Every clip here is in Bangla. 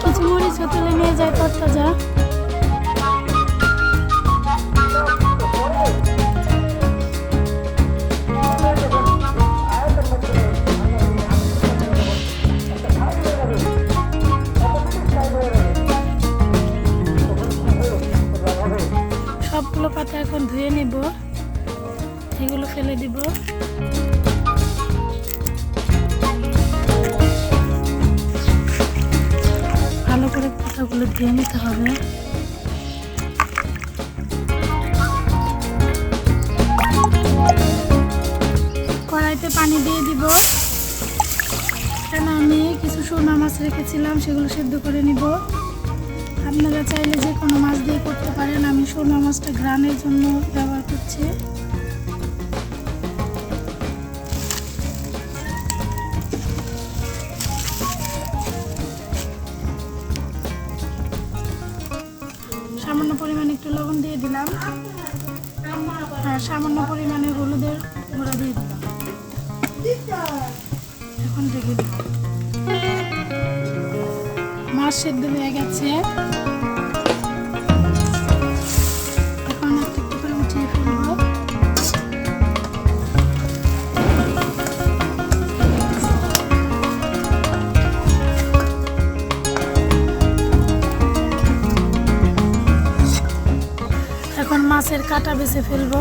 কিছু মরিচ তুলে নিয়ে যায় তরতাজা। সবগুলো পাতা এখন ধুয়ে নেব, এগুলো ফেলে দিব। ভালো করে পাতাগুলো ধুয়ে নিতে হবে। কড়াইতে পানি দিয়ে দিব। এখানে আমি কিছু শোনা মাছ রেখেছিলাম, সেগুলো সেদ্ধ করে নিব। আপনারা চাইলে যে কোনো মাছ দিয়ে করতে পারেন, আমি শোনা মাছটা ঘ্রাণের জন্য ব্যবহার করছি। সামান্য পরিমাণে একটু লবণ দিয়ে দিলাম, আর সামান্য পরিমাণে হলুদের গুঁড়া দিয়ে দিলাম। এখন ঢেকে দিব। মাছ সেদ্ধ হয়ে গেছে, এখন একটু একটু করে উঠিয়ে ফেলবো। এখন মাছের কাঁটা বেছে ফেলবো।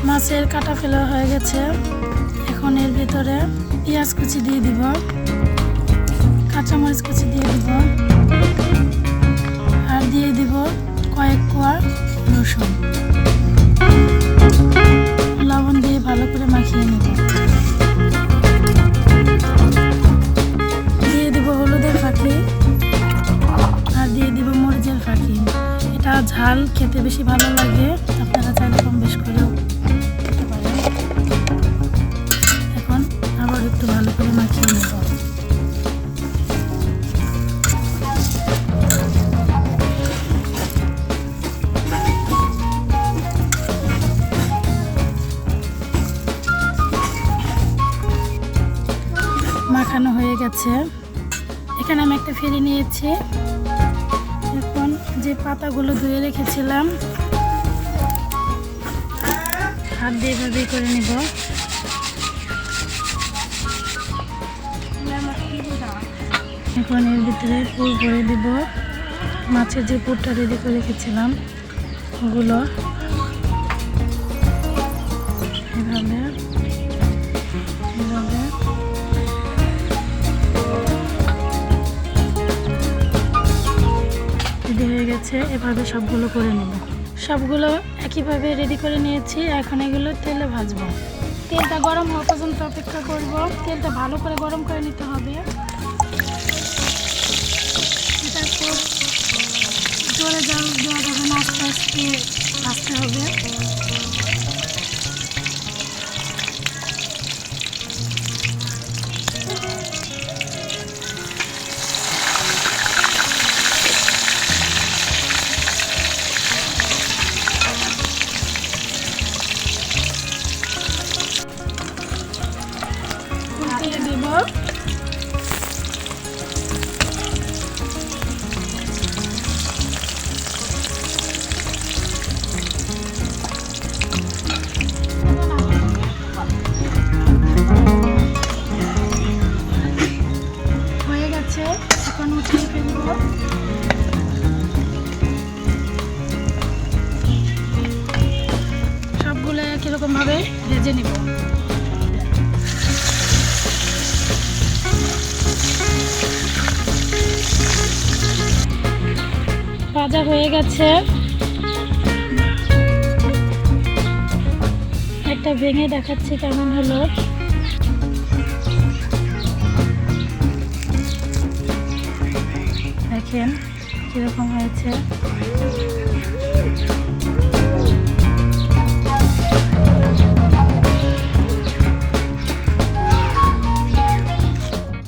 মাছের কাঁটা ফেলা হয়ে গেছে। এখন এর ভিতরে পেঁয়াজ কুচি দিয়ে দিব, কাঁচামরিচ কুচি দিয়ে দিব, আর দিয়ে দিব কয়েক কোয়া রসুন। লবণ দিয়ে ভালো করে মাখিয়ে নেব। দিয়ে দিব হলুদের ফাঁকি, আর দিয়ে দিব মরিচের ফাঁকি। এটা ঝাল খেতে বেশি ভালো লাগে, আপনারা চাইলে কম বেশ করেও খেতে পারেন। এখন আবার একটু ভালো করে মাখিয়ে নেব। মাখানো হয়ে গেছে। এখানে আমি একটা ফেরি নিয়েছি। এখন যে পাতাগুলো ধুয়ে রেখেছিলাম, হাত দিয়ে এভাবে করে নিব। এখন এর ভিতরে পুর ভরে দিব। মাছের যে পুরটা রেডি করে রেখেছিলাম ওগুলো এভাবে এভাবে রেডি হয়ে গেছে। এভাবে সবগুলো করে নেব। সবগুলো একইভাবে রেডি করে নিয়েছি। এখন এগুলো তেলে ভাজবো। তেলটা গরম হওয়া পর্যন্ত অপেক্ষা করব। তেলটা ভালো করে গরম করে নিতে হবে। এটা খুব জোরে জাল দেওয়া যাবে না, আস্তে আস্তে ভাজতে হবে। উল্টিয়ে দেব। হয়ে গেছে, এখন উঠিয়ে ফেলবো। সবগুলো একই রকম ভাবে ভেজে নিব। ভাজা হয়ে গেছে, একটা ভেঙে দেখাচ্ছি কেমন হলো। দেখেন কিরকম হয়েছে।